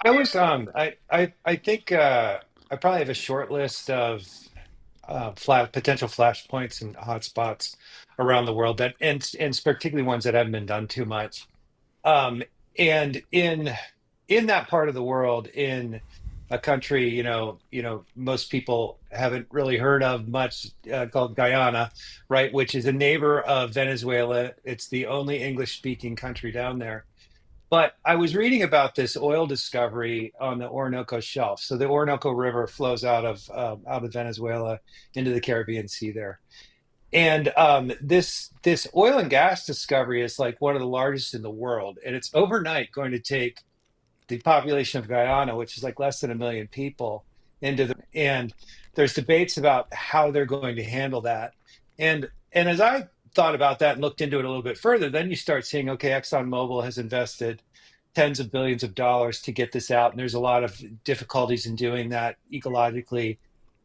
I think I probably have a short list of potential flashpoints and hotspots around the world and particularly ones that haven't been done too much. Um, and in that part of the world, in a country, most people haven't really heard of much, called Guyana, right, which is a neighbor of Venezuela. It's the only English-speaking country down there. But I was reading about this oil discovery on the Orinoco Shelf. So the Orinoco River flows out of Venezuela into the Caribbean Sea there. And this oil and gas discovery is like one of the largest in the world, and it's overnight going to take the population of Guyana, which is like less than a million people, into the and there's debates about how they're going to handle that. And as I thought about that and looked into it a little bit further, then you start seeing, okay, ExxonMobil has invested tens of billions of dollars to get this out, and there's a lot of difficulties in doing that ecologically.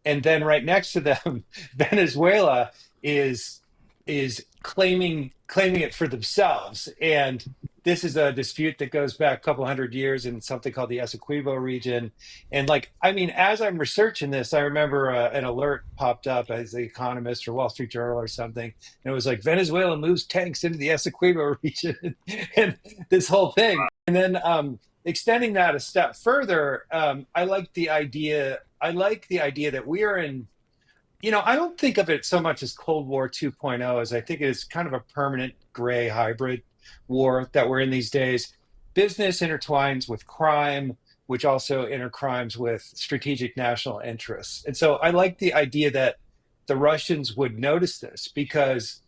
And then right next to them, Venezuela is claiming it for themselves. And this is a dispute that goes back a couple hundred years in something called the Essequibo region. And like, I mean, as I'm researching this, I remember an alert popped up as The Economist or Wall Street Journal or something, and it was like Venezuela moves tanks into the Essequibo region, and this whole thing. And then extending that a step further, I like the idea. I like the idea that we are in. I don't think of it so much as Cold War 2.0 as I think it is kind of a permanent gray hybrid war that we're in these days. Business intertwines with crime, which also intercrimes with strategic national interests. And so I like the idea that the Russians would notice this because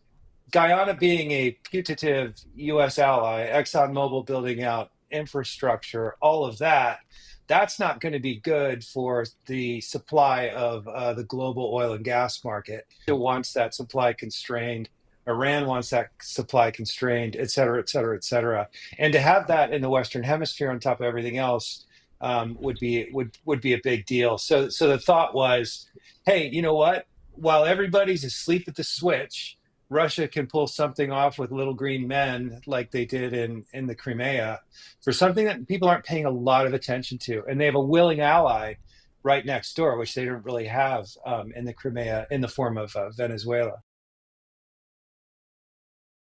Guyana being a putative US ally, ExxonMobil building out infrastructure, all of that, that's not going to be good for the supply of the global oil and gas market. It wants that supply constrained. Iran wants that supply constrained, et cetera, et cetera, et cetera. And to have that in the Western Hemisphere on top of everything else would be a big deal. So the thought was, hey, you know what? While everybody's asleep at the switch, Russia can pull something off with little green men like they did in the Crimea for something that people aren't paying a lot of attention to. And they have a willing ally right next door, which they don't really have in the Crimea in the form of Venezuela.